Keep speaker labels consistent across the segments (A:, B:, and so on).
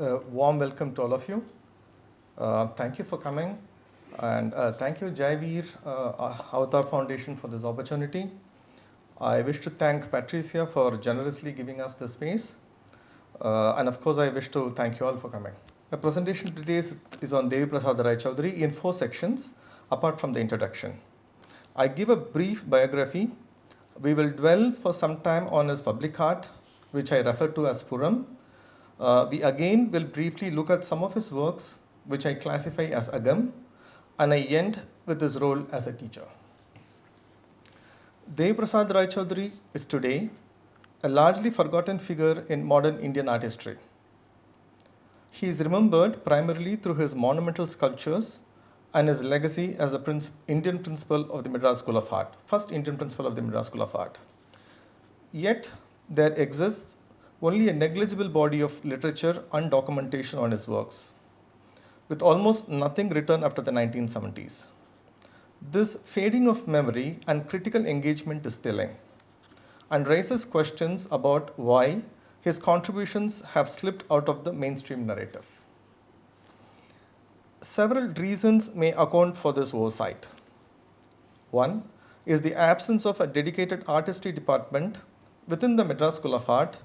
A: Warm welcome to all of you. Thank you for coming, and thank you, Jaivir Avatar Foundation, for this opportunity. I wish to thank Patricia for generously giving us the space, and of course, I wish to thank you all for coming. The presentation today is on Devi Prasad Roy Chowdhury in 4 sections, apart from the introduction. I give a brief biography. We will dwell for some time on his public art, which I refer to as Puram. We again will briefly look at some of his works, which I classify as Agam, and I end with his role as a teacher. Devi Prasad Roy Chowdhury is today a largely forgotten figure in modern Indian art history. He is remembered primarily through his monumental sculptures and his legacy as the Indian principal of the Madras School of Art, first Indian principal of the Madras School of Art. Yet, there exists only a negligible body of literature and documentation on his works, with almost nothing written after the 1970s. This fading of memory and critical engagement is telling, and raises questions about why his contributions have slipped out of the mainstream narrative. Several reasons may account for this oversight. One is the absence of a dedicated artistry department within the Madras School of Art,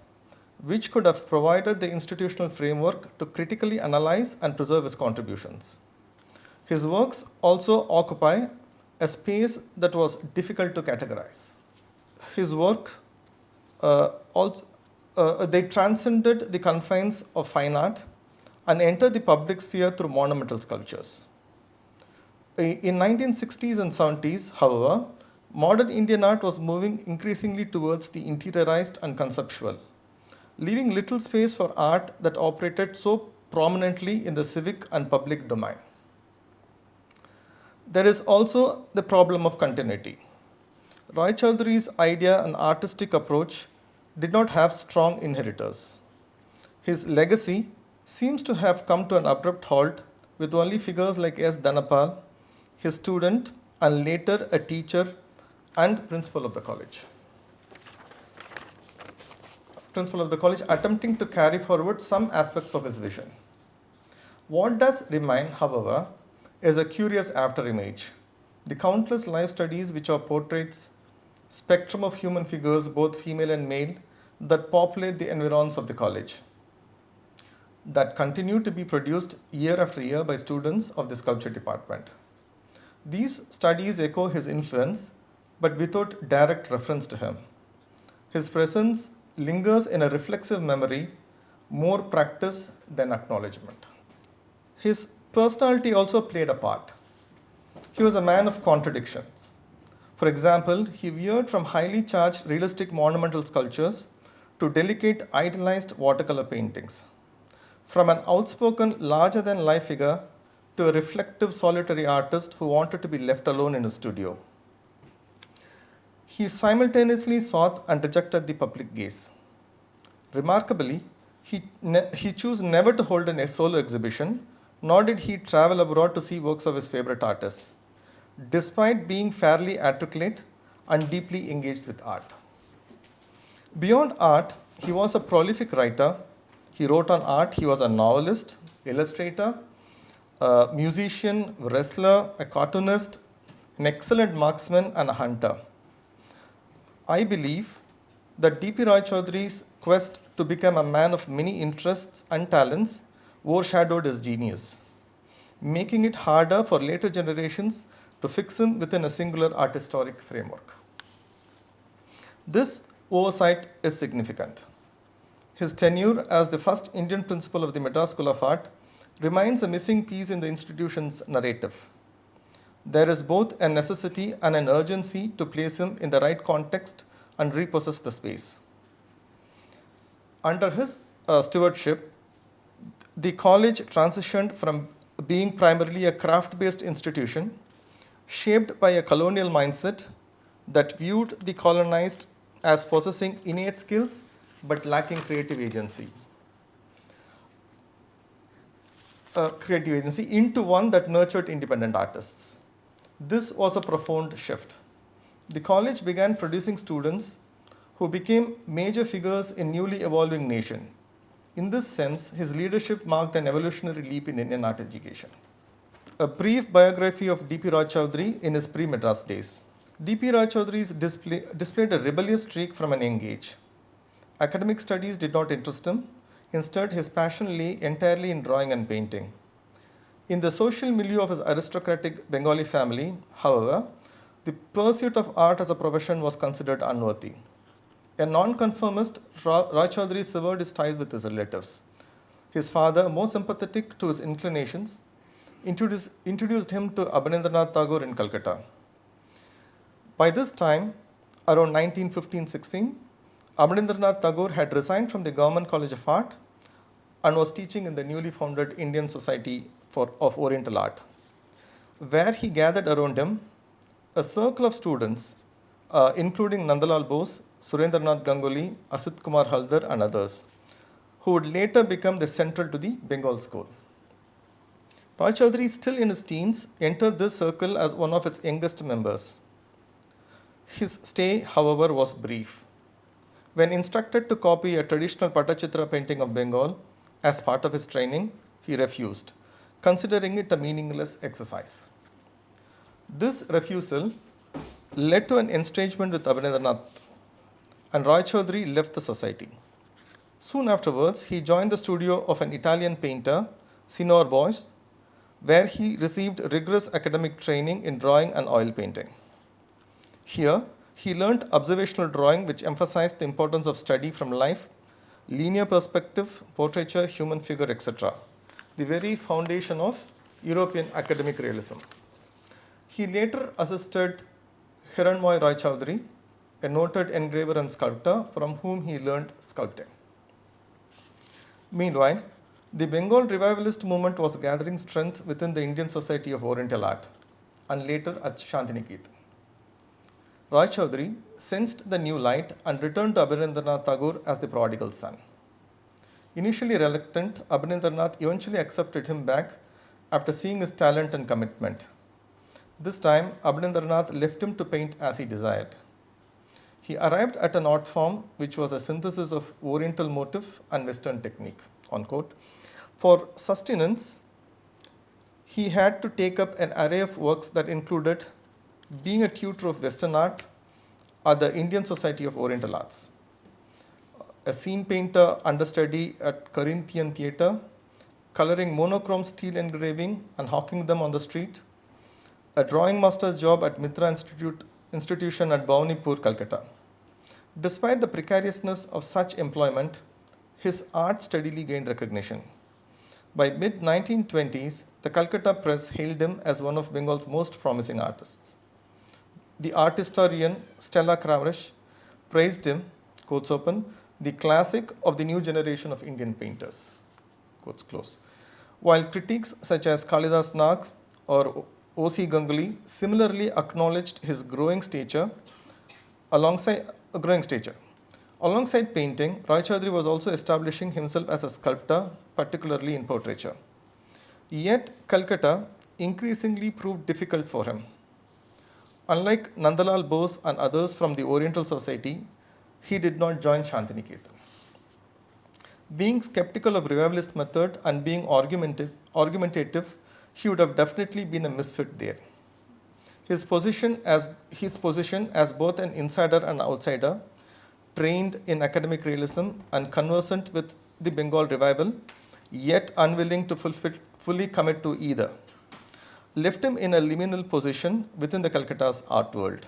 A: which could have provided the institutional framework to critically analyze and preserve his contributions. His works also occupy a space that was difficult to categorize. His work they transcended the confines of fine art and entered the public sphere through monumental sculptures. In 1960s and 70s, however, modern Indian art was moving increasingly towards the interiorized and conceptual, leaving little space for art that operated so prominently in the civic and public domain. There is also the problem of continuity. Roy Chowdhury's idea and artistic approach did not have strong inheritors. His legacy seems to have come to an abrupt halt with only figures like S. Dhanapal, his student and later a teacher and principal of the college. Attempting to carry forward some aspects of his vision. What does remain, however, is a curious afterimage. The countless life studies which are portraits, spectrum of human figures, both female and male, that populate the environs of the college, that continue to be produced year after year by students of the sculpture department. These studies echo his influence, but without direct reference to him. His presence lingers in a reflexive memory, more practice than acknowledgement. His personality also played a part. He was a man of contradictions. For example, he veered from highly charged realistic monumental sculptures to delicate idealized watercolor paintings, from an outspoken larger-than-life figure to a reflective solitary artist who wanted to be left alone in his studio. He simultaneously sought and rejected the public gaze. Remarkably, he chose never to hold a solo exhibition, nor did he travel abroad to see works of his favorite artists, despite being fairly articulate and deeply engaged with art. Beyond art, he was a prolific writer. He wrote on art. He was a novelist, illustrator, a musician, wrestler, a cartoonist, an excellent marksman, and a hunter. I believe that D.P. Roy Chowdhury's quest to become a man of many interests and talents overshadowed his genius, making it harder for later generations to fix him within a singular art historic framework. This oversight is significant. His tenure as the first Indian principal of the Madras School of Art remains a missing piece in the institution's narrative. There is both a necessity and an urgency to place him in the right context and repossess the space. Under his stewardship, the college transitioned from being primarily a craft-based institution, shaped by a colonial mindset that viewed the colonized as possessing innate skills but lacking creative agency, into one that nurtured independent artists. This was a profound shift. The college began producing students who became major figures in newly evolving nation, In this sense, his leadership marked an evolutionary leap in Indian art education. A brief biography of D.P. Roy Chowdhury in his pre-Madras days. D.P. Roy Chowdhury displayed a rebellious streak from an young age. Academic studies did not interest him. Instead, his passion lay entirely in drawing and painting. In the social milieu of his aristocratic Bengali family, however, the pursuit of art as a profession was considered unworthy. A non-conformist, Roy Chowdhury severed his ties with his relatives. His father, more sympathetic to his inclinations, introduced him to Abanindranath Tagore in Calcutta. By this time, around 1915-16, Abanindranath Tagore had resigned from the Government College of Art and was teaching in the newly founded Indian Society of Oriental Art, where he gathered around him a circle of students, including Nandalal Bose, Surendranath Ganguly, Asit Kumar Haldar, and others, who would later become the central to the Bengal school. Roy Chowdhury, still in his teens, entered this circle as one of its youngest members. His stay, however, was brief. When instructed to copy a traditional Patachitra painting of Bengal as part of his training, he refused, considering it a meaningless exercise. This refusal led to an estrangement with Abanindranath, and Roy Chowdhury left the society. Soon afterwards, he joined the studio of an Italian painter, Sinor Bois, where he received rigorous academic training in drawing and oil painting. Here, he learnt observational drawing, which emphasized the importance of study from life, linear perspective, portraiture, human figure, etc., the very foundation of European academic realism. He later assisted Hiranmoy Roy Chowdhury, a noted engraver and sculptor, from whom he learned sculpting. Meanwhile, the Bengal revivalist movement was gathering strength within the Indian Society of Oriental Art and later at Shantiniketan. Roy Chowdhury sensed the new light and returned to Abanindranath Tagore as the prodigal son. Initially reluctant, Abanindranath eventually accepted him back after seeing his talent and commitment. This time, Abanindranath left him to paint as he desired. He arrived at an art form which was a synthesis of Oriental motif and Western technique. Unquote. For sustenance, he had to take up an array of works that included being a tutor of Western art at the Indian Society of Oriental Arts, a scene painter understudy at Corinthian Theatre, coloring monochrome steel engraving and hawking them on the street, a drawing master's job at Mitra Institution at Bhawanipur, Calcutta. Despite the precariousness of such employment, his art steadily gained recognition. By mid-1920s, the Calcutta press hailed him as one of Bengal's most promising artists. The art historian Stella Kravresh praised him, quotes open, the classic of the new generation of Indian painters, quotes close. While critics such as Kalidas Nag or O.C. Ganguly similarly acknowledged his growing stature. Alongside painting, Roy Chowdhury was also establishing himself as a sculptor, particularly in portraiture. Yet, Calcutta increasingly proved difficult for him. Unlike Nandalal Bose and others from the Oriental Society, he did not join Shantiniketan. Being skeptical of revivalist method and being argumentative, he would have definitely been a misfit there. His position as both an insider and outsider, trained in academic realism and conversant with the Bengal revival, yet unwilling to fully commit to either, left him in a liminal position within the Calcutta's art world.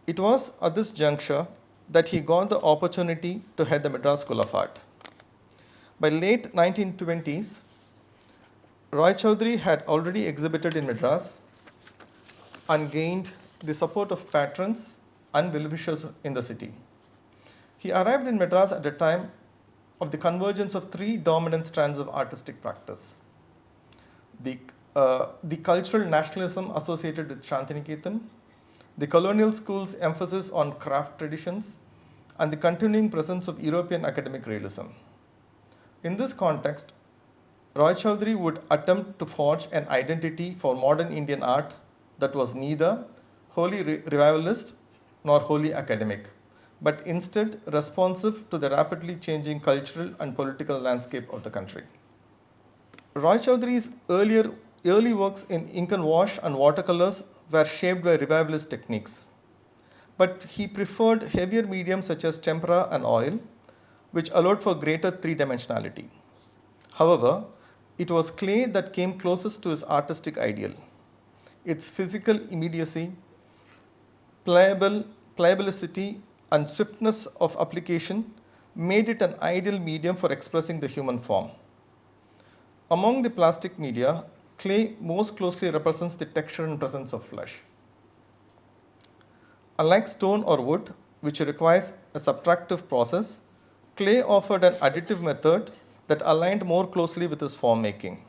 A: It was at this juncture that he got the opportunity to head the Madras School of Art. By late 1920s, Roy Chowdhury had already exhibited in Madras and gained the support of patrons and well-wishers in the city. He arrived in Madras at a time of the convergence of three dominant strands of artistic practice: the cultural nationalism associated with Shantiniketan, the colonial school's emphasis on craft traditions, and the continuing presence of European academic realism. In this context, Roy Chowdhury would attempt to forge an identity for modern Indian art that was neither wholly revivalist nor wholly academic, but instead responsive to the rapidly changing cultural and political landscape of the country. Roy Chowdhury's early works in ink and wash and watercolors were shaped by revivalist techniques, but he preferred heavier mediums such as tempera and oil, which allowed for greater three-dimensionality. However, it was clay that came closest to his artistic ideal. Its physical immediacy, pliability, and swiftness of application made it an ideal medium for expressing the human form. Among the plastic media, clay most closely represents the texture and presence of flesh. Unlike stone or wood, which requires a subtractive process, clay offered an additive method that aligned more closely with his form making.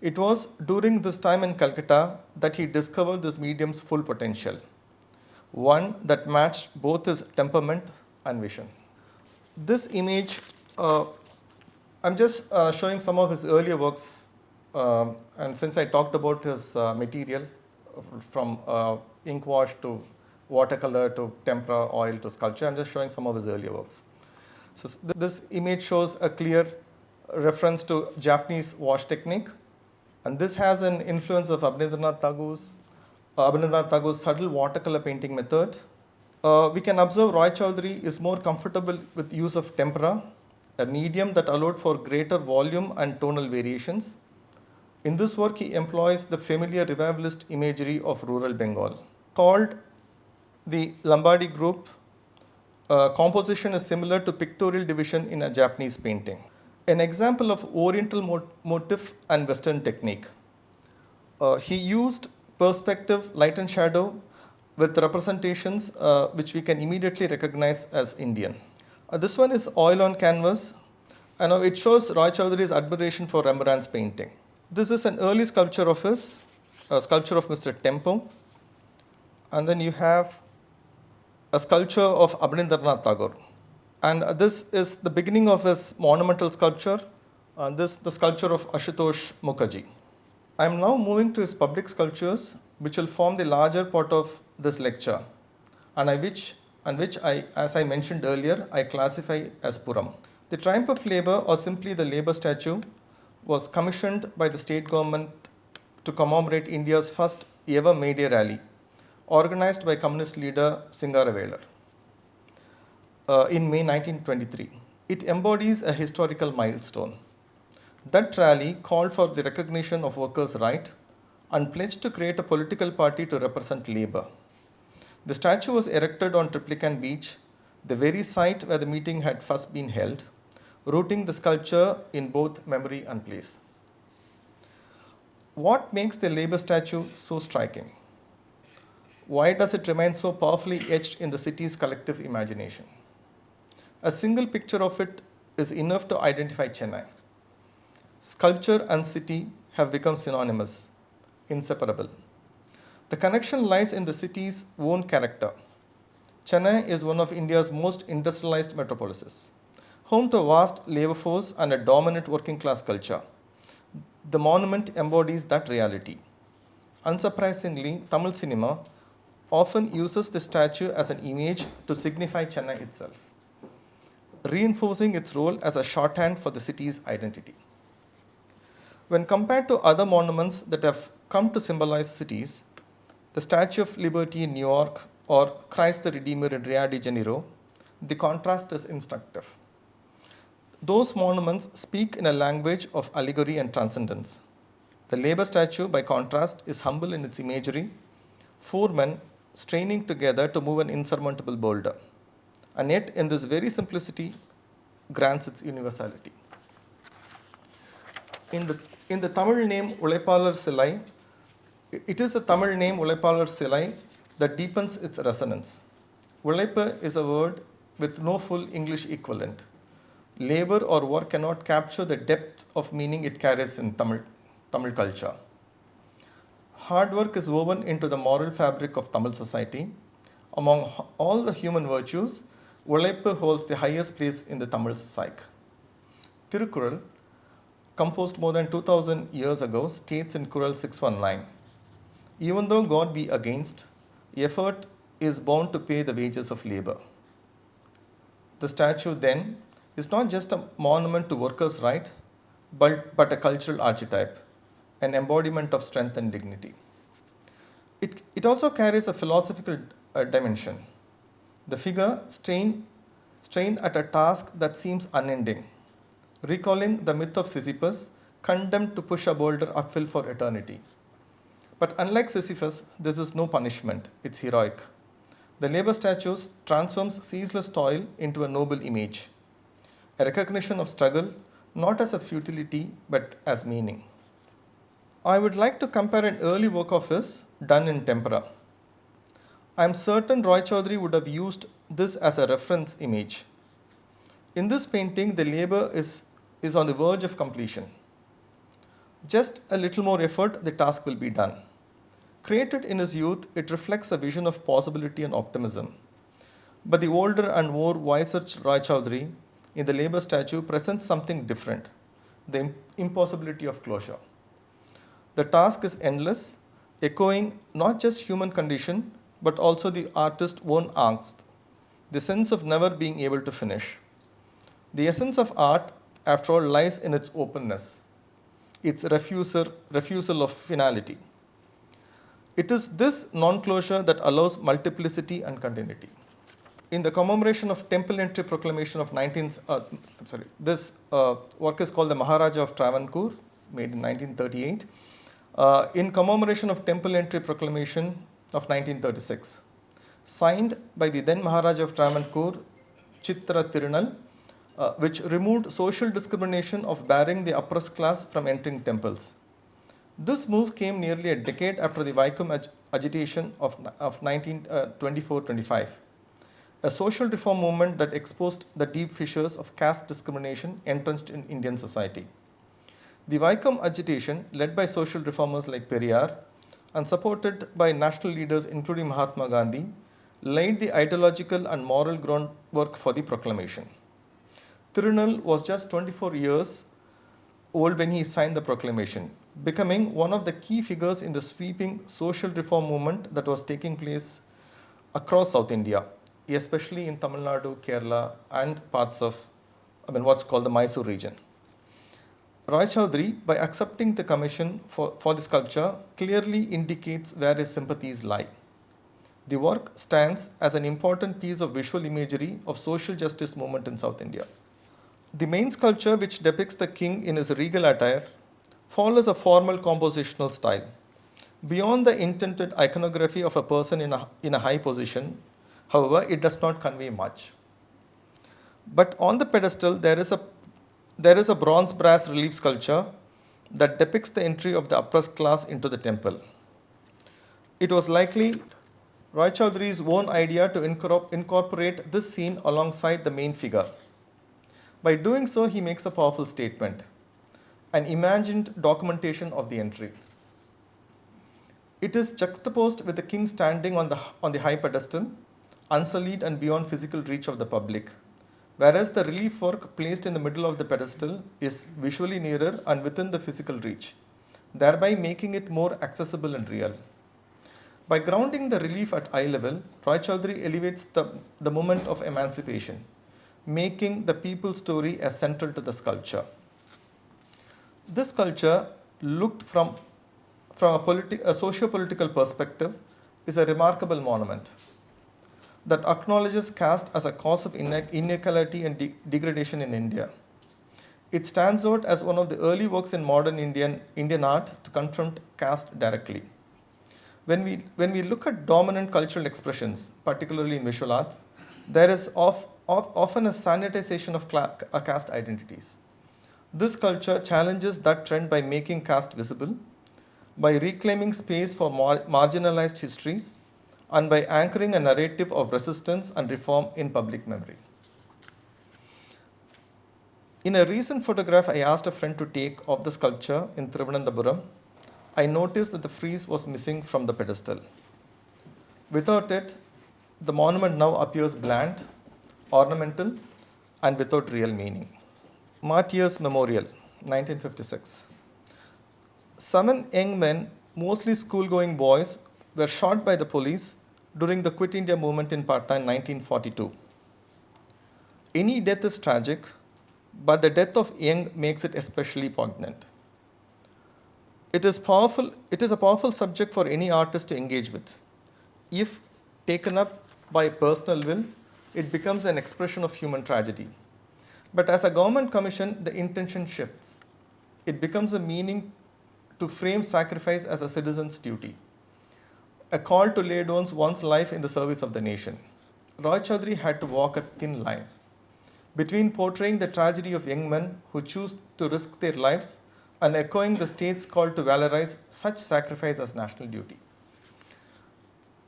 A: It was during this time in Calcutta that he discovered this medium's full potential, one that matched both his temperament and vision. This image, I'm just showing some of his earlier works, and since I talked about his material from ink wash to watercolor to tempera, oil to sculpture, I'm just showing some of his earlier works. So this image shows a clear reference to Japanese wash technique, and this has an influence of Abanindranath Tagore's subtle watercolor painting method. We can observe Roy Chowdhury is more comfortable with use of tempera, a medium that allowed for greater volume and tonal variations. In this work, he employs the familiar revivalist imagery of rural Bengal. Called the Lombardy group, composition is similar to pictorial division in a Japanese painting. An example of Oriental motif and Western technique. He used perspective, light and shadow with representations which we can immediately recognize as Indian. This one is oil on canvas, and it shows Roy Chowdhury's admiration for Rembrandt's painting. This is an early sculpture of his, a sculpture of Mr. Tempo, and then you have a sculpture of Abanindranath Tagore. And this is the beginning of his monumental sculpture, and this the sculpture of Ashutosh Mukherjee. I am now moving to his public sculptures, which will form the larger part of this lecture, and which I, as I mentioned earlier, I classify as Puram. The Triumph of Labour, or simply the Labour statue, was commissioned by the state government to commemorate India's first ever May Day rally, organized by communist leader Singaravela in May 1923. It embodies a historical milestone. That rally called for the recognition of workers' rights and pledged to create a political party to represent labor. The statue was erected on Triplicane Beach, the very site where the meeting had first been held, rooting the sculpture in both memory and place. What makes the labor statue so striking? Why does it remain so powerfully etched in the city's collective imagination? A single picture of it is enough to identify Chennai. Sculpture and city have become synonymous, inseparable. The connection lies in the city's own character. Chennai is one of India's most industrialized metropolises, home to a vast labor force and a dominant working class culture. The monument embodies that reality. Unsurprisingly, Tamil cinema often uses the statue as an image to signify Chennai itself, reinforcing its role as a shorthand for the city's identity. When compared to other monuments that have come to symbolize cities, the Statue of Liberty in New York or Christ the Redeemer in Rio de Janeiro, the contrast is instructive. Those monuments speak in a language of allegory and transcendence. The labor statue, by contrast, is humble in its imagery, four men straining together to move an insurmountable boulder. And yet, in this very simplicity, grants its universality. In the Tamil name Ulaipalar Silai, it is the Tamil name Ulaipalar Silai that deepens its resonance. Ulaipa is a word with no full English equivalent. Labor or work cannot capture the depth of meaning it carries in Tamil culture. Hard work is woven into the moral fabric of Tamil society. Among all the human virtues, Ulaipa holds the highest place in the Tamil psyche. Tirukkural, composed more than 2000 years ago, states in Kural 619, even though God be against, effort is bound to pay the wages of labor. The statue then is not just a monument to workers' right, but a cultural archetype, an embodiment of strength and dignity. It also carries a philosophical dimension. The figure strained at a task that seems unending, recalling the myth of Sisyphus, condemned to push a boulder uphill for eternity. But unlike Sisyphus, this is no punishment, it's heroic. The labor statue transforms ceaseless toil into a noble image, a recognition of struggle not as a futility but as meaning. I would like to compare an early work of his done in tempera. I am certain Roy Chowdhury would have used this as a reference image. In this painting, the labor is on the verge of completion. Just a little more effort, the task will be done. Created in his youth, it reflects a vision of possibility and optimism. But the older and more wiser Roy Chowdhury in the labor statue presents something different, the impossibility of closure. The task is endless, echoing not just human condition, but also the artist's own angst, the sense of never being able to finish. The essence of art, after all, lies in its openness, its refusal of finality. It is this non-closure that allows multiplicity and continuity. In the commemoration of Temple Entry Proclamation of this work is called the Maharaja of Travancore, made in 1938. In commemoration of Temple Entry Proclamation of 1936, signed by the then Maharaja of Travancore, Chitra Tirunal, which removed social discrimination of barring the oppressed class from entering temples. This move came nearly a decade after the Vaikom agitation of 1924-25, a social reform movement that exposed the deep fissures of caste discrimination entrenched in Indian society. The Vaikom agitation, led by social reformers like Periyar and supported by national leaders including Mahatma Gandhi, laid the ideological and moral groundwork for the proclamation. Tirunal was just 24 years old when he signed the proclamation, becoming one of the key figures in the sweeping social reform movement that was taking place across South India, especially in Tamil Nadu, Kerala, and parts of what's called the Mysore region. Roy Chowdhury, by accepting the commission for the sculpture, clearly indicates where his sympathies lie. The work stands as an important piece of visual imagery of social justice movement in South India. The main sculpture, which depicts the king in his regal attire, follows a formal compositional style. Beyond the intended iconography of a person in a high position, however, it does not convey much. But on the pedestal, there is a bronze brass relief sculpture that depicts the entry of the oppressed class into the temple. It was likely Roy Chowdhury's own idea to incorporate this scene alongside the main figure. By doing so, he makes a powerful statement, an imagined documentation of the entry. It is juxtaposed with the king standing on the high pedestal, unsullied and beyond physical reach of the public, whereas the relief work placed in the middle of the pedestal is visually nearer and within the physical reach, thereby making it more accessible and real. By grounding the relief at eye level, Roy Chowdhury elevates the moment of emancipation, making the people's story as central to the sculpture. This sculpture, looked from a socio-political perspective, is a remarkable monument that acknowledges caste as a cause of inequality and degradation in India. It stands out as one of the early works in modern Indian art to confront caste directly. When we look at dominant cultural expressions, particularly in visual arts, there is often a sanitization of caste identities. This culture challenges that trend by making caste visible, by reclaiming space for marginalized histories, and by anchoring a narrative of resistance and reform in public memory. In a recent photograph I asked a friend to take of the sculpture in Thiruvananthapuram, I noticed that the frieze was missing from the pedestal. Without it, the monument now appears bland, ornamental, and without real meaning. Martyrs Memorial, 1956. 7 young men, mostly school-going boys, were shot by the police during the Quit India movement in Patna in 1942. Any death is tragic, but the death of young makes it especially poignant. It is powerful. It is a powerful subject for any artist to engage with. If taken up by personal will, it becomes an expression of human tragedy. But as a government commission, the intention shifts. It becomes a meaning to frame sacrifice as a citizen's duty, a call to lay down one's life in the service of the nation. Roy Chowdhury had to walk a thin line between portraying the tragedy of young men who choose to risk their lives and echoing the state's call to valorize such sacrifice as national duty.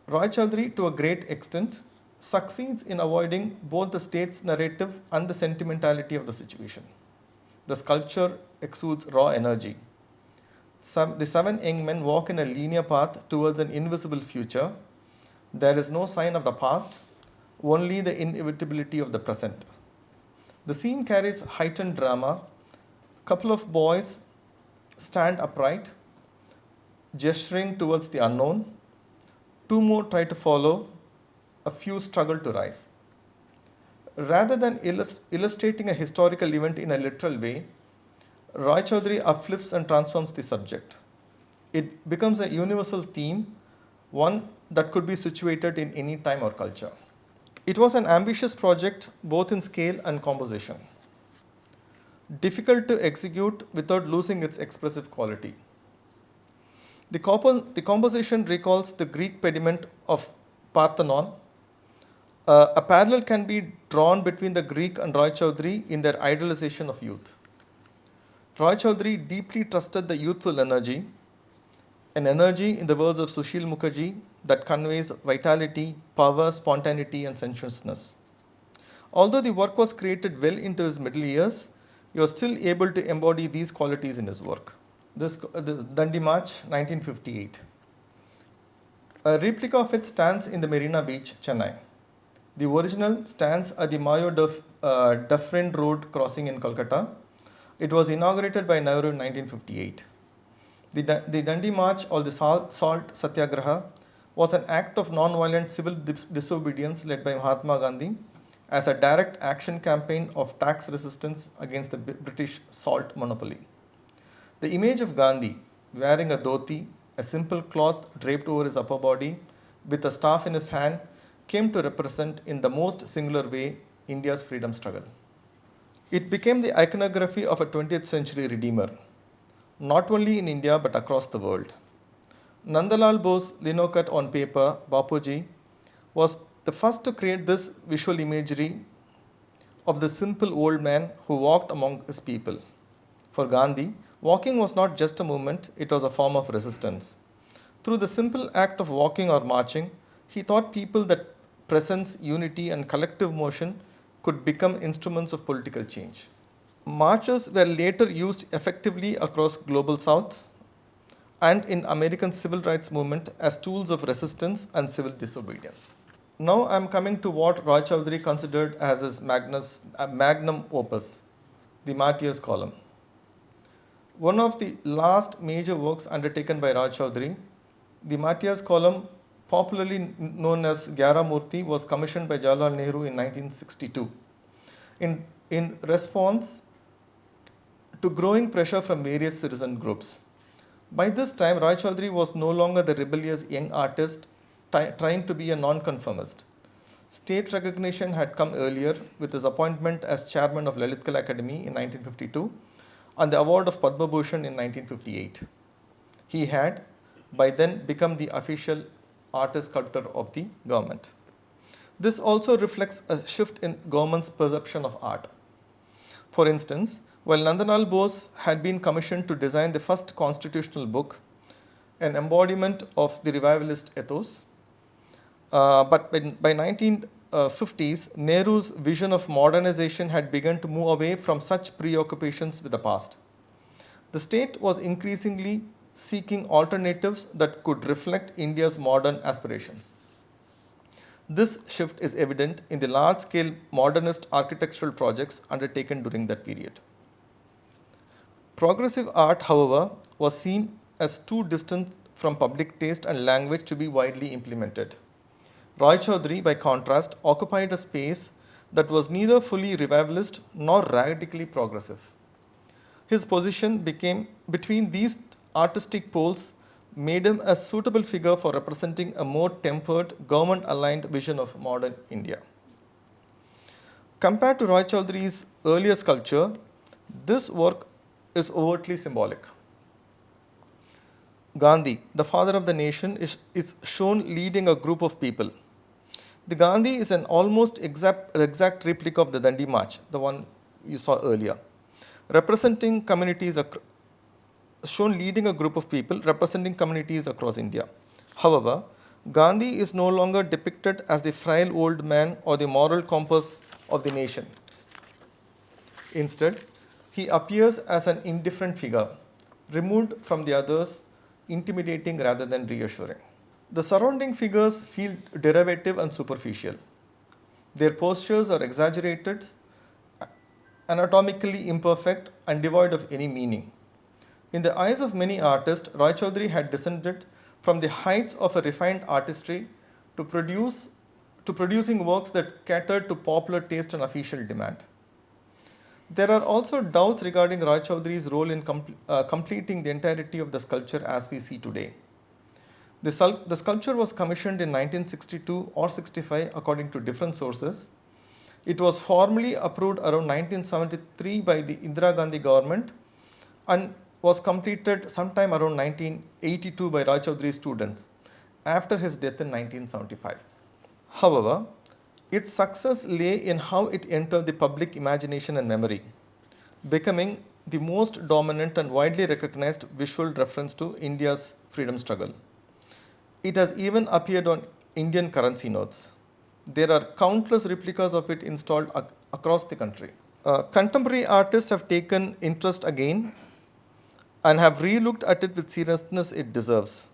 A: Roy Chowdhury, to a great extent, succeeds in avoiding both the state's narrative and the sentimentality of the situation. The sculpture exudes raw energy. The 7 young men walk in a linear path towards an invisible future. There is no sign of the past, only the inevitability of the present. The scene carries heightened drama. A couple of boys stand upright, gesturing towards the unknown. 2 more try to follow, a few struggle to rise. Rather than illustrating a historical event in a literal way, Roy Chowdhury uplifts and transforms the subject. It becomes a universal theme, one that could be situated in any time or culture. It was an ambitious project both in scale and composition, difficult to execute without losing its expressive quality. The composition recalls the Greek pediment of Parthenon. A parallel can be drawn between the Greek and Roy Chowdhury in their idealization of youth. Roy Chowdhury deeply trusted the youthful energy, an energy, in the words of Sushil Mukherjee, that conveys vitality, power, spontaneity, and sensuousness. Although the work was created well into his middle years, he was still able to embody these qualities in his work. This Dandi March, 1958. A replica of it stands in the Marina Beach, Chennai. The original stands at the Mayo Dufferin Road crossing in Kolkata. It was inaugurated by Nehru in 1958. The Dandi March, or the Salt Satyagraha, was an act of non-violent civil disobedience led by Mahatma Gandhi as a direct action campaign of tax resistance against the British salt monopoly. The image of Gandhi wearing a dhoti, a simple cloth draped over his upper body, with a staff in his hand, came to represent in the most singular way India's freedom struggle. It became the iconography of a 20th century redeemer, not only in India but across the world. Nandalal Bose linocut on paper, Bapuji, was the first to create this visual imagery of the simple old man who walked among his people. For Gandhi, walking was not just a movement, it was a form of resistance. Through the simple act of walking or marching, he taught people that presence, unity, and collective motion could become instruments of political change. Marches were later used effectively across global South and in American civil rights movement as tools of resistance and civil disobedience. Now I am coming to what Roy Chowdhury considered as his magnum opus, the Martyrs column. One of the last major works undertaken by Roy Chowdhury, the Martyrs column, popularly known as Gyara Murti, was commissioned by Jawaharlal Nehru in 1962 in response to growing pressure from various citizen groups. By this time, Roy Chowdhury was no longer the rebellious young artist trying to be a nonconformist. State recognition had come earlier with his appointment as chairman of Lalit Kala Academy in 1952 and the award of Padma Bhushan in 1958. He had by then become the official artist sculptor of the government. This also reflects a shift in government's perception of art. For instance, while Nandalal Bose had been commissioned to design the first constitutional book, an embodiment of the revivalist ethos, but by 1950s, Nehru's vision of modernization had begun to move away from such preoccupations with the past. The state was increasingly seeking alternatives that could reflect India's modern aspirations. This shift is evident in the large-scale modernist architectural projects undertaken during that period. Progressive art, however, was seen as too distant from public taste and language to be widely implemented. Roy Chowdhury, by contrast, occupied a space that was neither fully revivalist nor radically progressive. His position became between these artistic poles made him a suitable figure for representing a more tempered, government-aligned vision of modern India. Compared to Roy Chowdhury's earlier sculpture, this work is overtly symbolic. Gandhi, the father of the nation, is shown leading a group of people. The Gandhi is an almost exact replica of the Dandi March, the one you saw earlier, representing communities, shown leading a group of people representing communities across India. However, Gandhi is no longer depicted as the frail old man or the moral compass of the nation. Instead, he appears as an indifferent figure, removed from the others, intimidating rather than reassuring. The surrounding figures feel derivative and superficial. Their postures are exaggerated, anatomically imperfect, and devoid of any meaning. In the eyes of many artists, Roy Chowdhury had descended from the heights of a refined artistry to producing works that catered to popular taste and official demand. There are also doubts regarding Roy Chowdhury's role in completing the entirety of the sculpture as we see today. The sculpture was commissioned in 1962 or 65 according to different sources. It was formally approved around 1973 by the Indira Gandhi government and was completed sometime around 1982 by Roy Chowdhury's students after his death in 1975. However, its success lay in how it entered the public imagination and memory, becoming the most dominant and widely recognized visual reference to India's freedom struggle. It has even appeared on Indian currency notes. There are countless replicas of it installed across the country. Contemporary artists have taken interest again and have relooked at it with seriousness it deserves.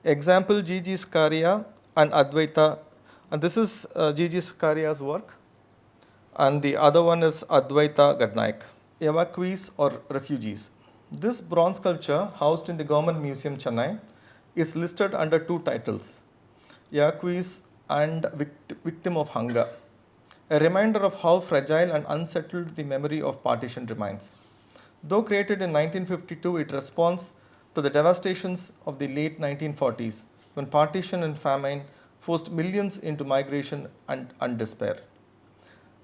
A: Example, G.G. Skaria and Advaita, and this is G.G. Skaria's work, and the other one is Advaita Gadnaik, evacuees or refugees. This bronze sculpture, housed in the Government Museum, Chennai, is listed under two titles, Evacuees and Victim of Hunger, a reminder of how fragile and unsettled the memory of partition remains. Though created in 1952, it responds to the devastations of the late 1940s, when partition and famine forced millions into migration and despair.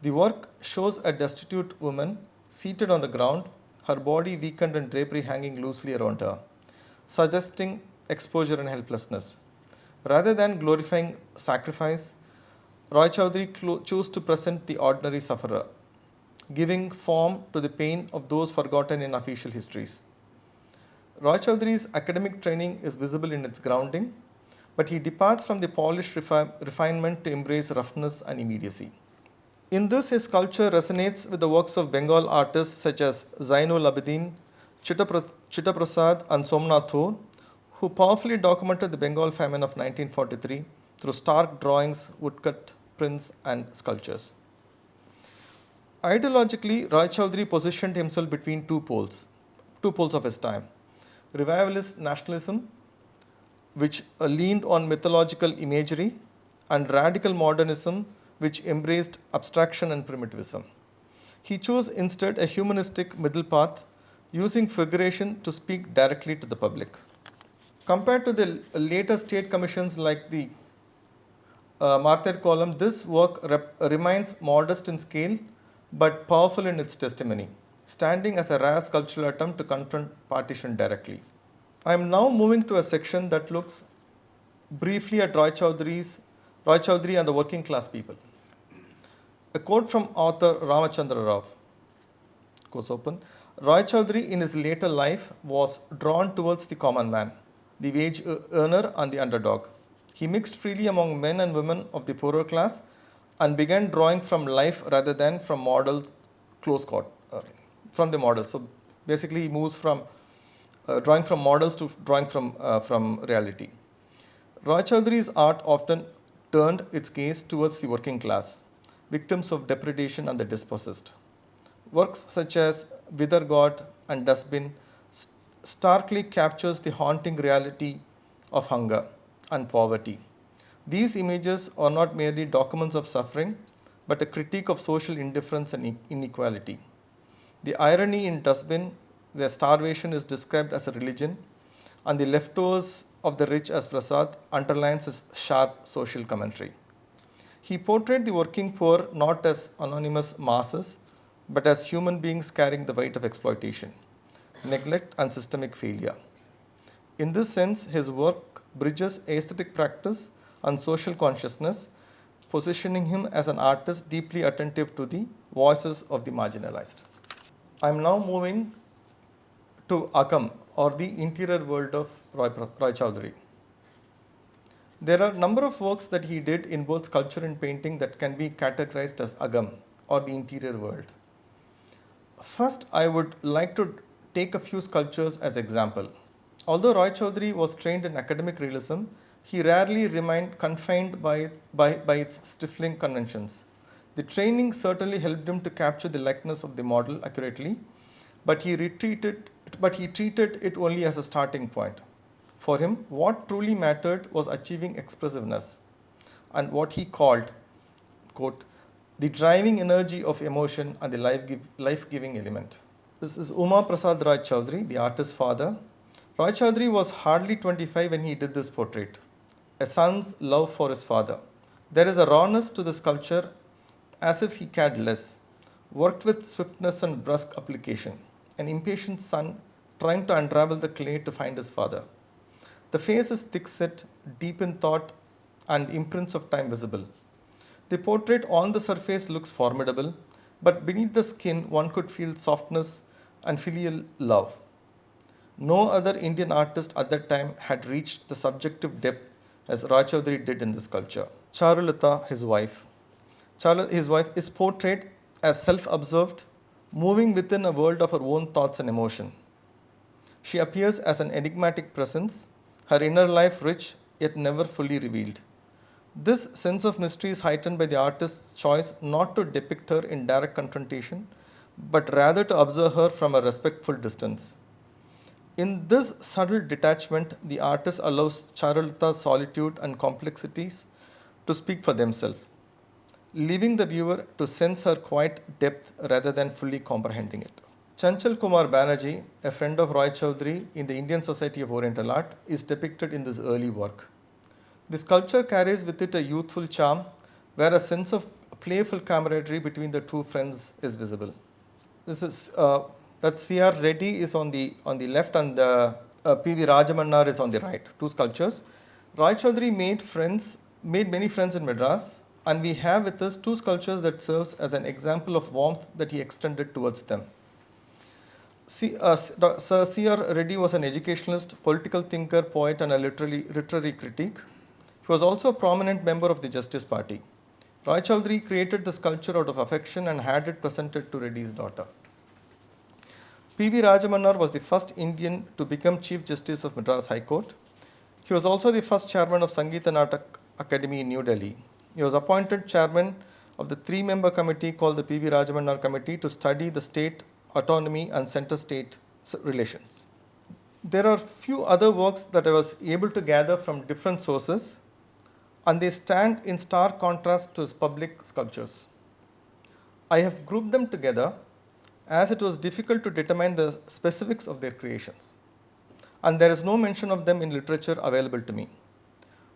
A: The work shows a destitute woman seated on the ground, her body weakened and drapery hanging loosely around her, suggesting exposure and helplessness. Rather than glorifying sacrifice, Roy Chowdhury chose to present the ordinary sufferer, giving form to the pain of those forgotten in official histories. Roy Chowdhury's academic training is visible in its grounding, but he departs from the polished refinement to embrace roughness and immediacy. In this, his sculpture resonates with the works of Bengal artists such as Zainul Abidin, Chitta Prasad, and Somnath, who powerfully documented the Bengal famine of 1943 through stark drawings, woodcut prints, and sculptures. Ideologically, Roy Chowdhury positioned himself between two poles of his time: revivalist nationalism, which leaned on mythological imagery, and radical modernism, which embraced abstraction and primitivism. He chose instead a humanistic middle path, using figuration to speak directly to the public. Compared to the later state commissions like the Martyr column, this work remains modest in scale but powerful in its testimony, standing as a rare sculptural attempt to confront partition directly. I am now moving to a section that looks briefly at Roy Chowdhury and the working class people. A quote from author Ramachandra Rao, quotes open, Roy Chowdhury in his later life was drawn towards the common man, the wage earner and the underdog. He mixed freely among men and women of the poorer class and began drawing from life rather than from models, from the models. So basically he moves from drawing from models to drawing from reality. Roy Chowdhury's art often turned its gaze towards the working class, victims of depredation and the dispossessed. Works such as Wither God and Dustbin starkly captures the haunting reality of hunger and poverty. These images are not merely documents of suffering, but a critique of social indifference and inequality. The irony in Dustbin, where starvation is described as a religion, and the leftovers of the rich as Prasad, underlines his sharp social commentary. He portrayed the working poor not as anonymous masses, but as human beings carrying the weight of exploitation, neglect, and systemic failure. In this sense, his work bridges aesthetic practice and social consciousness, positioning him as an artist deeply attentive to the voices of the marginalized. I am now moving to Agam, or the interior world of Roy Chowdhury. There are a number of works that he did in both sculpture and painting that can be categorized as Agam, or the interior world. First, I would like to take a few sculptures as example. Although Roy Chowdhury was trained in academic realism, he rarely remained confined by its stifling conventions. The training certainly helped him to capture the likeness of the model accurately, but he treated it only as a starting point. For him, what truly mattered was achieving expressiveness and what he called, quote, the driving energy of emotion and the life-giving element. This is Uma Prasad Roy Chowdhury, the artist's father. Roy Chowdhury was hardly 25 when he did this portrait, a son's love for his father. There is a rawness to the sculpture as if he cared less, worked with swiftness and brusque application, an impatient son trying to unravel the clay to find his father. The face is thick-set, deep in thought, and imprints of time visible. The portrait on the surface looks formidable, but beneath the skin one could feel softness and filial love. No other Indian artist at that time had reached the subjective depth as Roy Chowdhury did in this sculpture. Charulata, his wife. His wife is portrayed as self-observed, moving within a world of her own thoughts and emotion. She appears as an enigmatic presence, her inner life rich yet never fully revealed. This sense of mystery is heightened by the artist's choice not to depict her in direct confrontation, but rather to observe her from a respectful distance. In this subtle detachment, the artist allows Charulata's solitude and complexities to speak for themselves, leaving the viewer to sense her quiet depth rather than fully comprehending it. Chanchal Kumar Banerjee, a friend of Roy Chowdhury in the Indian Society of Oriental Art, is depicted in this early work. The sculpture carries with it a youthful charm, where a sense of playful camaraderie between the two friends is visible. This is that C.R. Reddy is on the left and P.V. Rajamannar is on the right. Two sculptures. Roy Chowdhury made many friends in Madras, and we have with us two sculptures that serves as an example of warmth that he extended towards them. Sir C.R. Reddy was an educationalist, political thinker, poet, and a literary critic. He was also a prominent member of the Justice Party. Roy Chowdhury created the sculpture out of affection and had it presented to Reddy's daughter. P.V. Rajamannar was the first Indian to become Chief Justice of Madras High Court. He was also the first chairman of Sangeeta Natak Academy in New Delhi. He was appointed chairman of the three-member committee called the P.V. Rajamannar Committee to study the state autonomy and center-state relations. There are few other works that I was able to gather from different sources, and they stand in stark contrast to his public sculptures. I have grouped them together as it was difficult to determine the specifics of their creations, and there is no mention of them in literature available to me.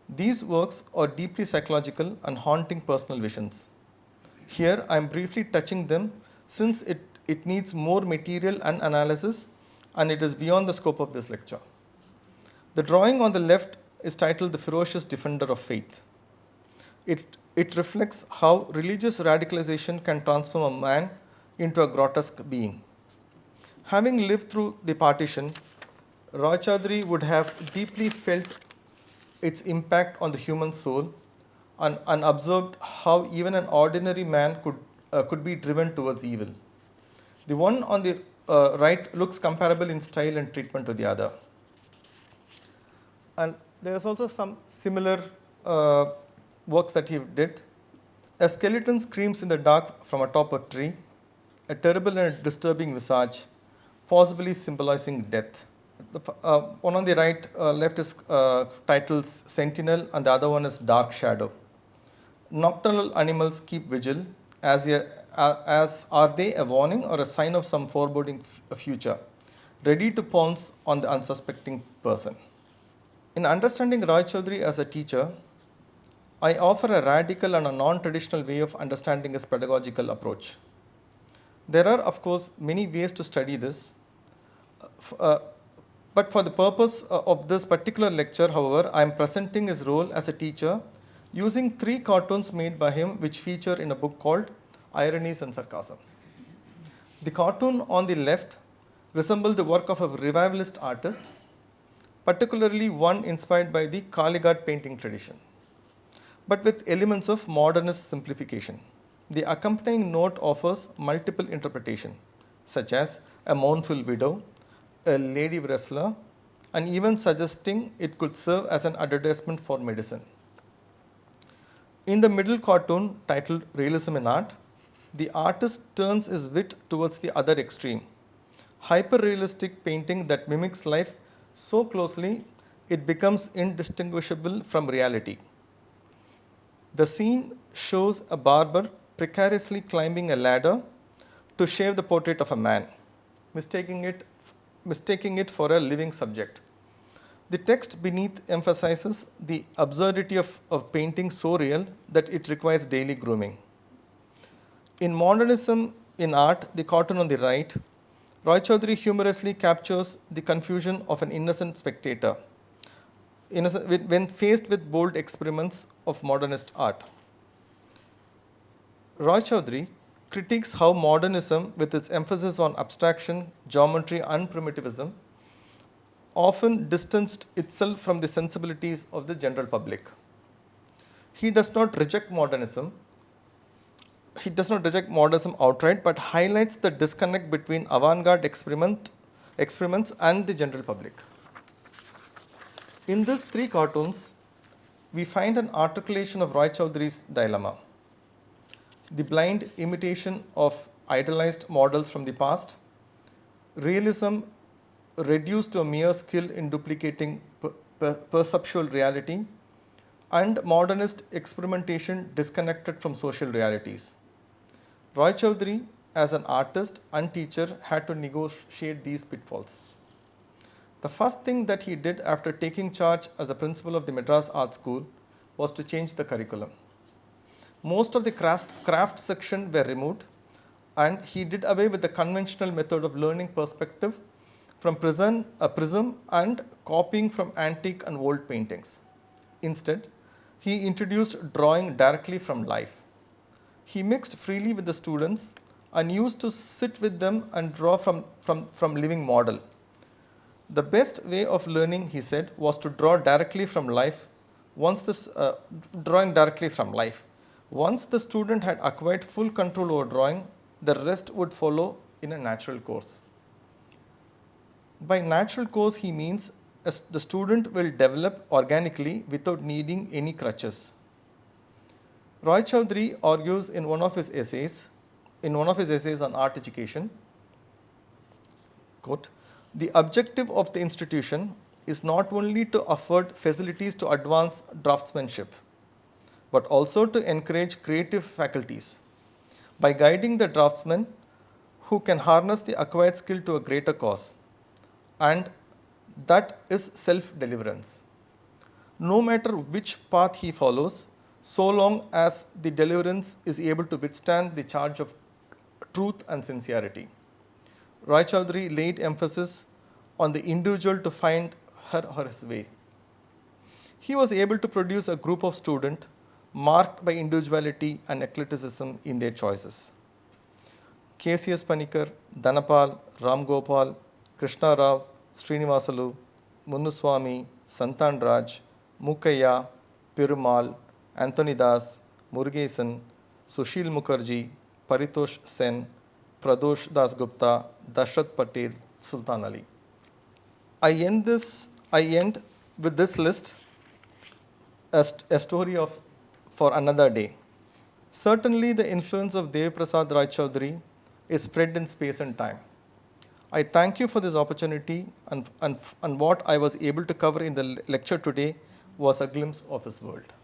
A: These works are deeply psychological and haunting personal visions. Here I am briefly touching them since it needs more material and analysis, and it is beyond the scope of this lecture. The drawing on the left is titled The Ferocious Defender of Faith. It reflects how religious radicalization can transform a man into a grotesque being. Having lived through the partition, Roy Chowdhury would have deeply felt its impact on the human soul and observed how even an ordinary man could be driven towards evil. The one on the right looks comparable in style and treatment to the other. And there is also some similar works that he did. A skeleton screams in the dark from atop a tree, a terrible and disturbing visage, possibly symbolizing death. The one on the left is titled Sentinel, and the other one is Dark Shadow. Nocturnal animals keep vigil, as are they a warning or a sign of some foreboding future, ready to pounce on the unsuspecting person. In understanding Roy Chowdhury as a teacher, I offer a radical and a non-traditional way of understanding his pedagogical approach. There are, of course, many ways to study this, uh, but for the purpose of this particular lecture, however, I am presenting his role as a teacher using 3 cartoons made by him which feature in a book called Ironies and Sarcasm. The cartoon on the left resembles the work of a revivalist artist, particularly one inspired by the Kalighat painting tradition, but with elements of modernist simplification. The accompanying note offers multiple interpretations, such as a mournful widow, a lady wrestler, and even suggesting it could serve as an advertisement for medicine. In the middle cartoon, titled Realism in Art, the artist turns his wit towards the other extreme, hyper-realistic painting that mimics life so closely it becomes indistinguishable from reality. The scene shows a barber precariously climbing a ladder to shave the portrait of a man, mistaking it for a living subject. The text beneath emphasizes the absurdity of painting so real that it requires daily grooming. In Modernism in Art, the cartoon on the right, Roy Chowdhury humorously captures the confusion of an innocent spectator when faced with bold experiments of modernist art. Roy Chowdhury critiques how modernism, with its emphasis on abstraction, geometry, and primitivism, often distanced itself from the sensibilities of the general public. He does not reject modernism. He does not reject modernism outright, but highlights the disconnect between avant-garde experiments and the general public. In these 3 cartoons, we find an articulation of Roy Chowdhury's dilemma: the blind imitation of idealized models from the past, realism reduced to a mere skill in duplicating perceptual reality, and modernist experimentation disconnected from social realities. Roy Chowdhury, as an artist and teacher, had to negotiate these pitfalls. The first thing that he did after taking charge as the principal of the Madras Art School was to change the curriculum. Most of the craft section were removed, and he did away with the conventional method of learning perspective from prism and copying from antique and old paintings. Instead, he introduced drawing directly from life. He mixed freely with the students and used to sit with them and draw from living model. The best way of learning, he said, was to draw directly from life. Drawing directly from life. Once the student had acquired full control over drawing, the rest would follow in a natural course. By natural course, he means the student will develop organically without needing any crutches. Roy Chowdhury argues in one of his essays on art education, quote, "The objective of the institution is not only to afford facilities to advance draftsmanship, but also to encourage creative faculties by guiding the draftsman who can harness the acquired skill to a greater cause, and that is self-deliverance. No matter which path he follows, so long as the deliverance is able to withstand the charge of truth and sincerity." Roy Chowdhury laid emphasis on the individual to find her or his way. He was able to produce a group of students marked by individuality and eclecticism in their choices. K.C.S. Panikar, Dhanapal, Ram Gopal, Krishna Rao, Srinivasalu, Munnuswamy, Santan Raj, Mukaya, Perumal, Anthony Das, Murugesan, Sushil Mukherjee, Paritosh Sen, Pradosh Das Gupta, Dashrath Patel, Sultan Ali. I end with this list, a story for another day. Certainly, the influence of Devi Prasad Roy Chowdhury is spread in space and time. I thank you for this opportunity, and what I was able to cover in the lecture today was a glimpse of his world.